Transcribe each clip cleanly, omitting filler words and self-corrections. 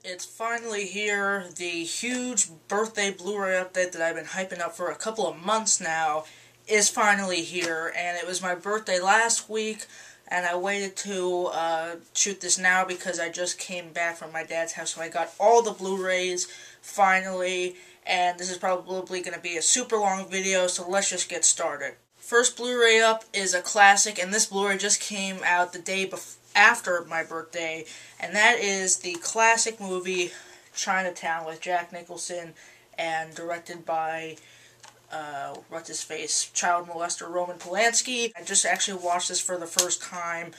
It's finally here. The huge birthday Blu-ray update that I've been hyping up for a couple of months now is finally here, and it was my birthday last week, and I waited to shoot this now because I just came back from my dad's house, so I got all the Blu-rays finally, and this is probably going to be a super long video, so let's just get started. First Blu-ray up is a classic, and this Blu-ray just came out the day after my birthday, and that is the classic movie Chinatown with Jack Nicholson and directed by what's-his-face, child molester Roman Polanski. I just actually watched this for the first time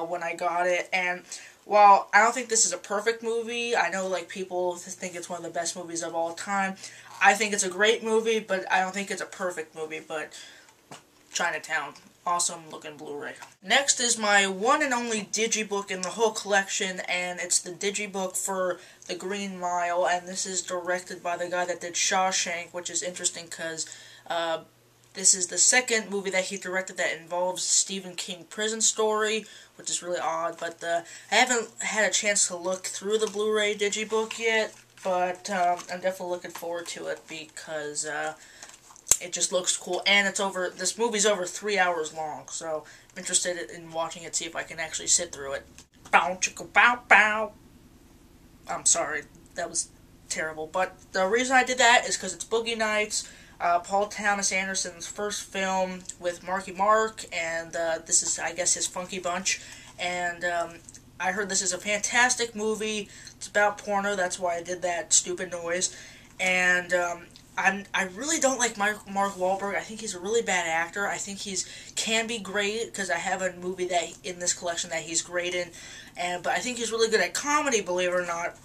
when I got it, and while I don't think this is a perfect movie, I know like people think it's one of the best movies of all time. I think it's a great movie, but I don't think it's a perfect movie, but Chinatown. Awesome looking Blu-ray. Next is my one and only digibook in the whole collection, and it's the digibook for The Green Mile, and this is directed by the guy that did Shawshank, which is interesting because this is the second movie that he directed that involves Stephen King prison story, which is really odd, but I haven't had a chance to look through the Blu-ray digibook yet, but I'm definitely looking forward to it because it just looks cool, and this movie's over 3 hours long, so I'm interested in watching it, see if I can actually sit through it. Bow, chicka, bow, bow. I'm sorry, that was terrible, but the reason I did that is because it's Boogie Nights, Paul Thomas Anderson's first film with Marky Mark, and this is, I guess, his Funky Bunch, and I heard this is a fantastic movie. It's about porno, that's why I did that stupid noise, and I really don't like Mark Wahlberg. I think he's a really bad actor. I think can be great because I have a movie that in this collection that he's great in, but I think he's really good at comedy, believe it or not.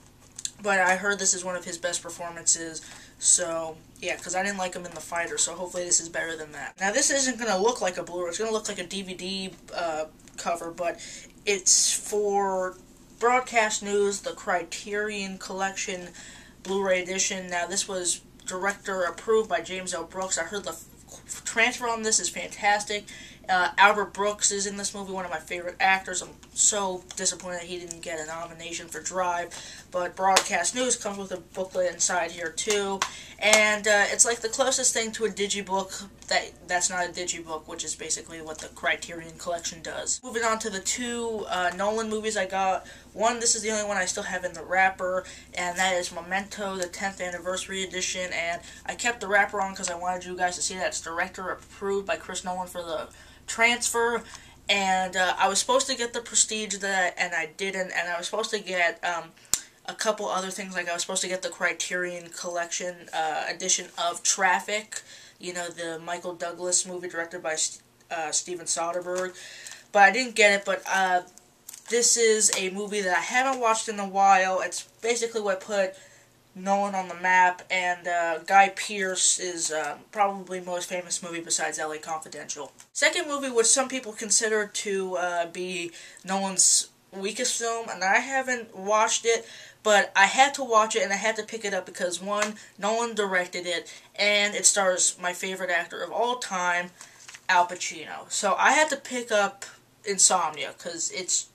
But I heard this is one of his best performances, so yeah, because I didn't like him in The Fighter, so hopefully this is better than that. Now this isn't going to look like a Blu-ray, it's going to look like a DVD cover, but it's for Broadcast News, the Criterion Collection Blu-ray edition. Now this was director approved by James L. Brooks. I heard the transfer on this is fantastic. Albert Brooks is in this movie, one of my favorite actors. I'm so disappointed that he didn't get a nomination for Drive, but Broadcast News comes with a booklet inside here too, and it's like the closest thing to a digibook that's not a digibook, which is basically what the Criterion Collection does. Moving on to the two Nolan movies I got. One, this is the only one I still have in the wrapper, and that is Memento, the 10th Anniversary Edition, and I kept the wrapper on because I wanted you guys to see that it's director approved by Chris Nolan for the transfer, and I was supposed to get the Prestige and I didn't, and I was supposed to get a couple other things, like I was supposed to get the Criterion Collection edition of Traffic, you know, the Michael Douglas movie directed by Steven Soderbergh, but I didn't get it. But this is a movie that I haven't watched in a while. It's basically what put Nolan on the map, and Guy Pearce is probably most famous movie besides LA Confidential. Second movie, which some people consider to be Nolan's weakest film, and I haven't watched it, but I had to watch it and I had to pick it up because, one, Nolan directed it, and it stars my favorite actor of all time, Al Pacino. So I had to pick up Insomnia because it's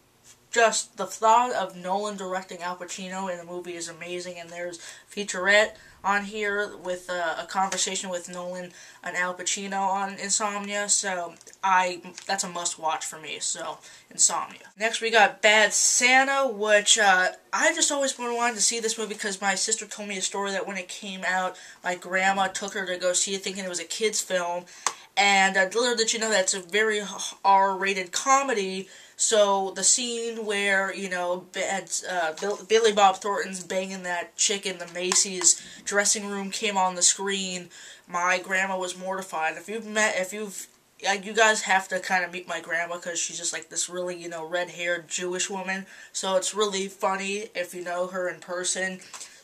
just the thought of Nolan directing Al Pacino in a movie is amazing, and there's a featurette on here with a conversation with Nolan and Al Pacino on Insomnia, so that's a must-watch for me, so Insomnia. Next we got Bad Santa, which I just always wanted to see this movie because my sister told me a story that when it came out, my grandma took her to go see it thinking it was a kid's film, and little did you know that it's a very R-rated comedy. So the scene where, you know, Billy Bob Thornton's banging that chick in the Macy's dressing room came on the screen, my grandma was mortified. You guys have to kind of meet my grandma because she's just like this really, you know, red-haired Jewish woman. So it's really funny if you know her in person.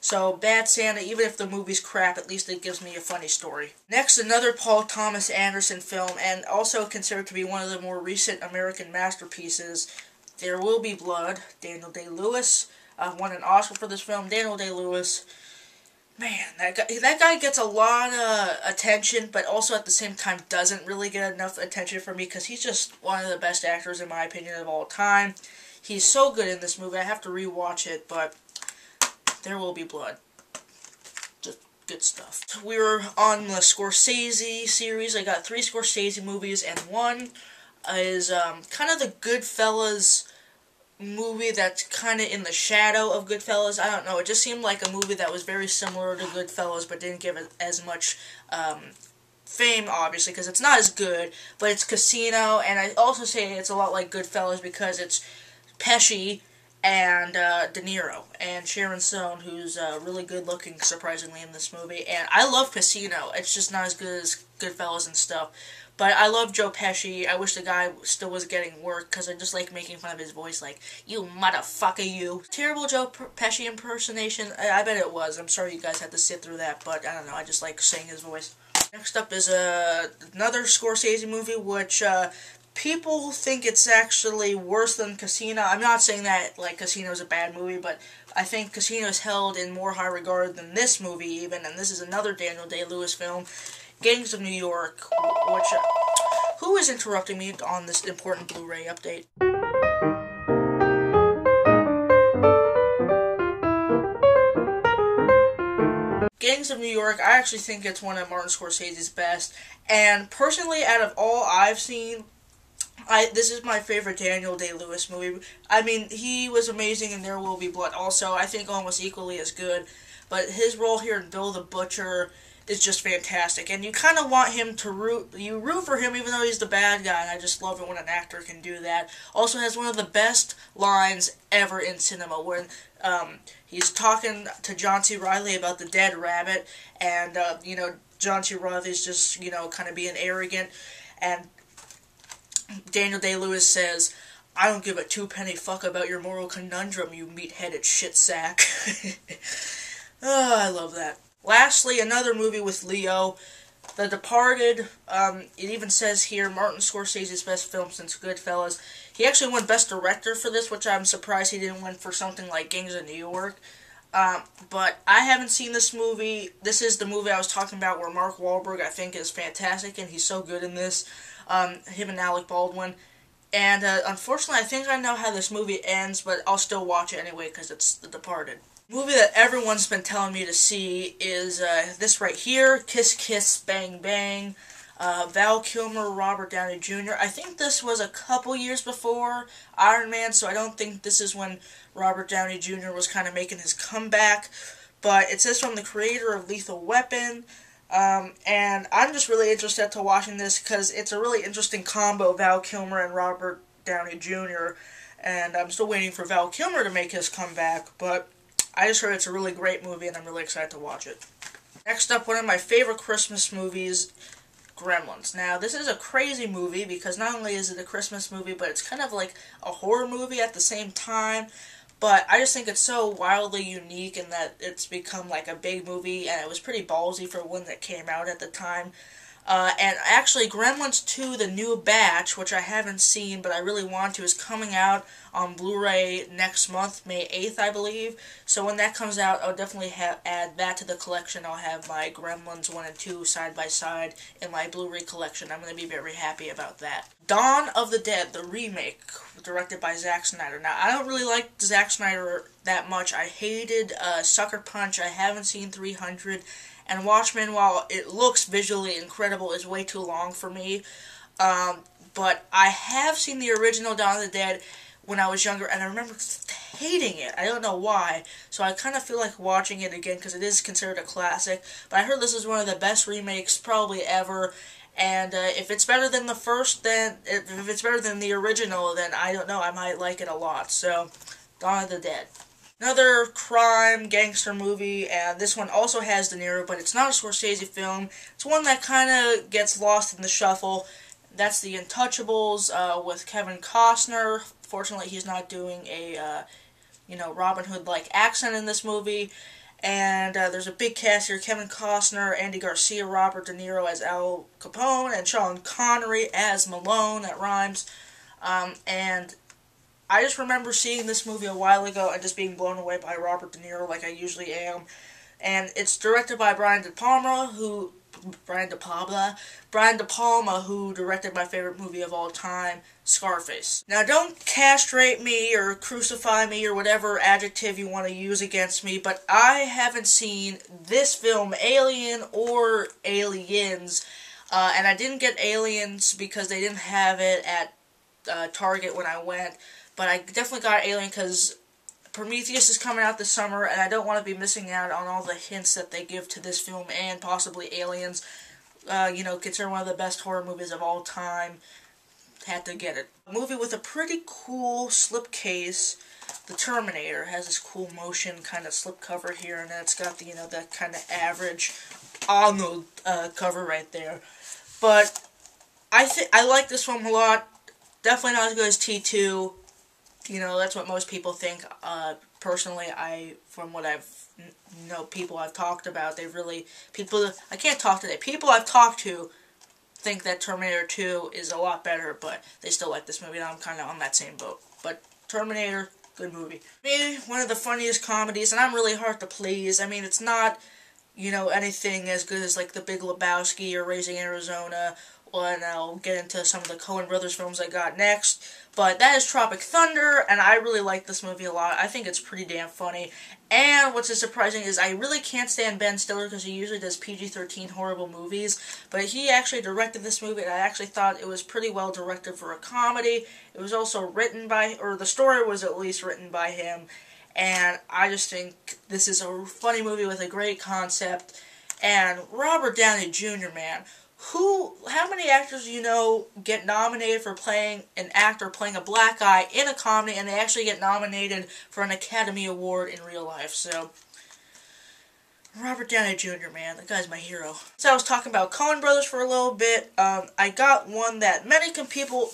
So, Bad Santa, even if the movie's crap, at least it gives me a funny story. Next, another Paul Thomas Anderson film, and also considered to be one of the more recent American masterpieces, There Will Be Blood. Daniel Day-Lewis won an Oscar for this film. Daniel Day-Lewis, man, that guy gets a lot of attention, but also at the same time doesn't really get enough attention for me, because he's just one of the best actors, in my opinion, of all time. He's so good in this movie. I have to rewatch it, but There Will Be Blood. Just good stuff. We were on the Scorsese series. I got 3 Scorsese movies, and one is kind of the Goodfellas movie that's kind of in the shadow of Goodfellas. I don't know. It just seemed like a movie that was very similar to Goodfellas, but didn't give it as much fame, obviously, because it's not as good. But it's Casino, and I also say it's a lot like Goodfellas because it's Pesci and De Niro and Sharon Stone, who's really good looking, surprisingly, in this movie. And I love Casino. It's just not as good as Goodfellas and stuff. But I love Joe Pesci. I wish the guy still was getting work, because I just like making fun of his voice, like, you motherfucker, you. Terrible Joe Pesci impersonation? I bet it was. I'm sorry you guys had to sit through that, but I don't know, I just like saying his voice. Next up is another Scorsese movie, which people think it's actually worse than Casino. I'm not saying that, like, Casino is a bad movie, but I think Casino is held in more high regard than this movie, even, and this is another Daniel Day-Lewis film, Gangs of New York, which, who is interrupting me on this important Blu-ray update? Gangs of New York, I actually think it's one of Martin Scorsese's best, and personally, out of all I've seen, this is my favorite Daniel Day-Lewis movie. I mean, he was amazing in There Will Be Blood also, I think almost equally as good, but his role here in Bill the Butcher is just fantastic, and you kind of want him to root for him even though he's the bad guy, and I just love it when an actor can do that. Also has one of the best lines ever in cinema, when he's talking to John C. Reilly about the dead rabbit, and, you know, John C. Reilly's just, you know, kind of being arrogant, and Daniel Day-Lewis says, I don't give a two-penny fuck about your moral conundrum, you meat-headed shit sack. Oh, I love that. Lastly, another movie with Leo, The Departed. It even says here, Martin Scorsese's best film since Goodfellas. He actually won Best Director for this, which I'm surprised he didn't win for something like Gangs of New York. But I haven't seen this movie. This is the movie I was talking about where Mark Wahlberg, I think, is fantastic, and he's so good in this. Him and Alec Baldwin. And unfortunately, I think I know how this movie ends, but I'll still watch it anyway because it's The Departed. Movie that everyone's been telling me to see is this right here, Kiss Kiss Bang Bang. Val Kilmer, Robert Downey Jr. I think this was a couple years before Iron Man, so I don't think this is when Robert Downey Jr. was kind of making his comeback. But it says from the creator of Lethal Weapon. And I'm just really interested to watching this because it's a really interesting combo, Val Kilmer and Robert Downey Jr. And I'm still waiting for Val Kilmer to make his comeback, but I just heard it's a really great movie, and I'm really excited to watch it. Next up, one of my favorite Christmas movies, Gremlins. Now, this is a crazy movie, because not only is it a Christmas movie, but it's kind of like a horror movie at the same time. But I just think it's so wildly unique in that it's become like a big movie, and it was pretty ballsy for one that came out at the time. And actually, Gremlins 2, The New Batch, which I haven't seen, but I really want to, is coming out on Blu-ray next month, May 8th, I believe. So when that comes out, I'll definitely add that to the collection. I'll have my Gremlins 1 and 2 side by side in my Blu-ray collection. I'm going to be very happy about that. Dawn of the Dead, the remake, directed by Zack Snyder. Now, I don't really like Zack Snyder that much. I hated Sucker Punch. I haven't seen 300. And Watchmen, while it looks visually incredible, is way too long for me. But I have seen the original Dawn of the Dead when I was younger, and I remember hating it. I don't know why. So I kind of feel like watching it again, because it is considered a classic. But I heard this is one of the best remakes probably ever. And if it's better than the first, then if it's better than the original, then I don't know, I might like it a lot. So, Dawn of the Dead. Another crime gangster movie, and this one also has De Niro, but it's not a Scorsese film. It's one that kind of gets lost in the shuffle. That's The Untouchables with Kevin Costner. Fortunately, he's not doing a, Robin Hood-like accent in this movie. And there's a big cast here. Kevin Costner, Andy Garcia, Robert De Niro as Al Capone, and Sean Connery as Malone. That rhymes. And I just remember seeing this movie a while ago and just being blown away by Robert De Niro like I usually am. And it's directed by Brian De Palma, who Brian De Palma, who directed my favorite movie of all time, Scarface. Now, don't castrate me or crucify me or whatever adjective you want to use against me, but I haven't seen this film, Alien or Aliens, and I didn't get Aliens because they didn't have it at Target when I went, but I definitely got Alien because Prometheus is coming out this summer, and I don't want to be missing out on all the hints that they give to this film and possibly Aliens. Considered one of the best horror movies of all time. Had to get it. A movie with a pretty cool slipcase. The Terminator has this cool motion kind of slipcover here, and then it's got the, that kind of average on the cover right there. But I like this film a lot. Definitely not as good as T2. That's what most people think. Personally, from what people I've talked about, I can't talk today. People I've talked to think that Terminator 2 is a lot better, but they still like this movie, and I'm kind of on that same boat. But Terminator, good movie. Maybe one of the funniest comedies, and I'm really hard to please. I mean, it's not, anything as good as, like, The Big Lebowski or Raising Arizona, and I'll get into some of the Coen Brothers films I got next. But that is Tropic Thunder, and I really like this movie a lot. I think it's pretty damn funny. And what's surprising is I really can't stand Ben Stiller because he usually does PG-13 horrible movies. But he actually directed this movie, and I actually thought it was pretty well directed for a comedy. It was also written by, or the story was at least written by him. And I just think this is a funny movie with a great concept. And Robert Downey Jr., man. How many actors get nominated for playing an actor playing a black guy in a comedy, and they actually get nominated for an Academy Award in real life? So, Robert Downey Jr., man, that guy's my hero. So I was talking about Coen Brothers for a little bit. I got one that many people,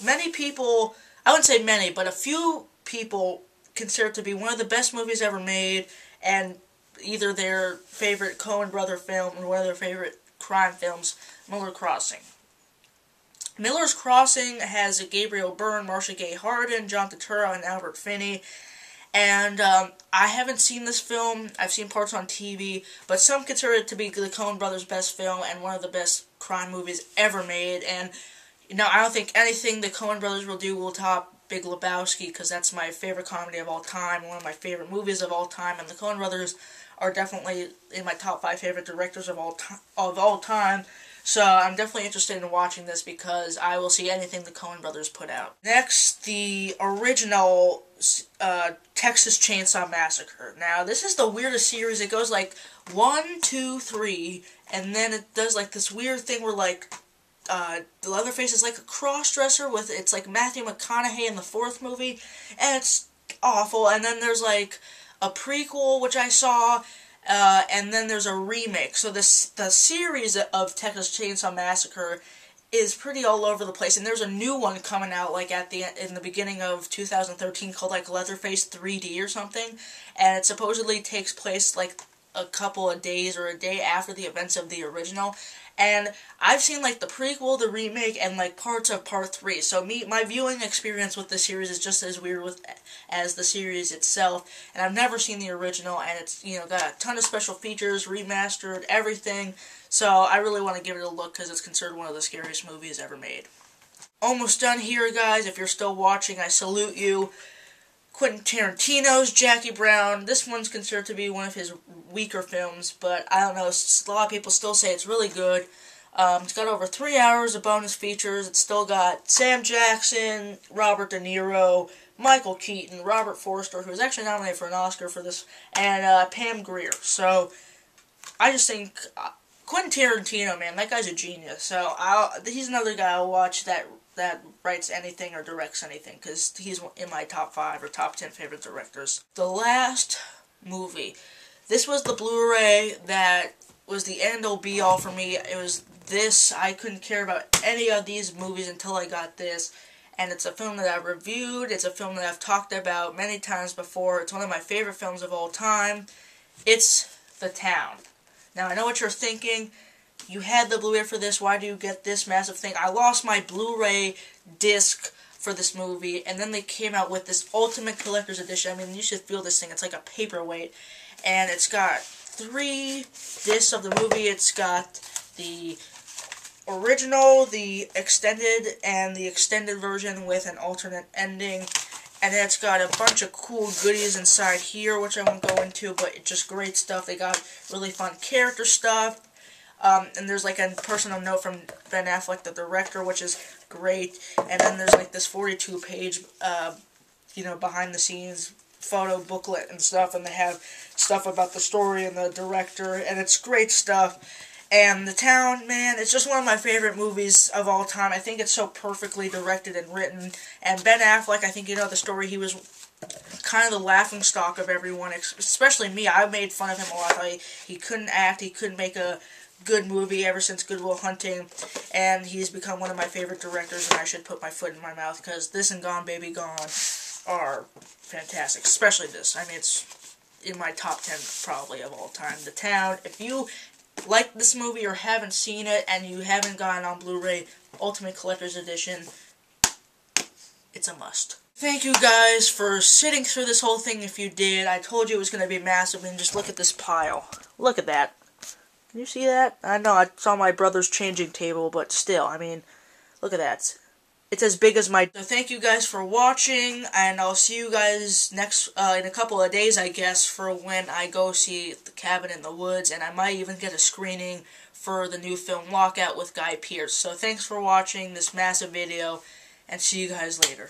I wouldn't say many, but a few people consider to be one of the best movies ever made, and either their favorite Coen Brother film or one of their favorite crime films, Miller's Crossing. Miller's Crossing has Gabriel Byrne, Marcia Gay Harden, John Turturro, and Albert Finney. And I haven't seen this film. I've seen parts on TV, but some consider it to be the Coen Brothers' best film and one of the best crime movies ever made. And I don't think anything the Coen Brothers will do will top Big Lebowski, because that's my favorite comedy of all time, one of my favorite movies of all time, and the Coen Brothers are definitely in my top 5 favorite directors of all time. So I'm definitely interested in watching this because I will see anything the Coen Brothers put out. Next, the original Texas Chainsaw Massacre. Now, this is the weirdest series. It goes like 1, 2, 3, and then it does like this weird thing where like Leatherface is like a cross-dresser with, it's like Matthew McConaughey in the 4th movie, and it's awful. And then there's like a prequel, which I saw, and then there's a remake. So the series of Texas Chainsaw Massacre is pretty all over the place, and there's a new one coming out like in the beginning of 2013 called like Leatherface 3D or something, and it supposedly takes place like a couple of days or a day after the events of the original. And I've seen like the prequel, the remake, and like parts of part 3. So my viewing experience with the series is just as weird as the series itself. And I've never seen the original, and it's got a ton of special features, remastered, everything. So I really want to give it a look because it's considered one of the scariest movies ever made. Almost done here, guys. If you're still watching, I salute you. Quentin Tarantino's Jackie Brown. This one's considered to be one of his weaker films, but I don't know, a lot of people still say it's really good. It's got over 3 hours of bonus features. It's still got Sam Jackson, Robert De Niro, Michael Keaton, Robert Forster, who was actually nominated for an Oscar for this, and Pam Grier. So, I just think Quentin Tarantino, man, that guy's a genius. So, he's another guy I'll watch that writes anything or directs anything, because he's in my top 5 or top 10 favorite directors. The last movie. This was the Blu-ray that was the end-all be-all for me. It was this. I couldn't care about any of these movies until I got this. And it's a film that I've reviewed. It's a film that I've talked about many times before. It's one of my favorite films of all time. It's The Town. Now, I know what you're thinking. You had the Blu-ray for this, why do you get this massive thing? I lost my Blu-ray disc for this movie, and then they came out with this Ultimate Collector's Edition. I mean, you should feel this thing. It's like a paperweight, and it's got 3 discs of the movie. It's got the original, the extended version with an alternate ending. And then it's got a bunch of cool goodies inside here, which I won't go into, but it's just great stuff. They got really fun character stuff. And there's like a personal note from Ben Affleck, the director, which is great. And then there's like this 42-page, behind the scenes photo booklet and stuff. And they have stuff about the story and the director. And it's great stuff. And The Town, man, it's just one of my favorite movies of all time. I think it's so perfectly directed and written. And Ben Affleck, I think you know the story, he was kind of the laughingstock of everyone, especially me. I made fun of him a lot. He couldn't act, he couldn't make a good movie ever since Good Will Hunting. And he's become one of my favorite directors, and I should put my foot in my mouth, because this and Gone Baby Gone are fantastic. Especially this. I mean, it's in my top 10 probably of all time. The Town, if you like this movie or haven't seen it and you haven't gotten on Blu-ray Ultimate Collector's Edition, it's a must. Thank you guys for sitting through this whole thing if you did. I told you it was going to be massive, and just look at this pile. Look at that. Can you see that? I know it's on my brother's changing table, but still, I mean, look at that. It's as big as my... So thank you guys for watching, and I'll see you guys next, in a couple of days, I guess, for when I go see The Cabin in the Woods, and I might even get a screening for the new film Lockout with Guy Pearce. So thanks for watching this massive video, and see you guys later.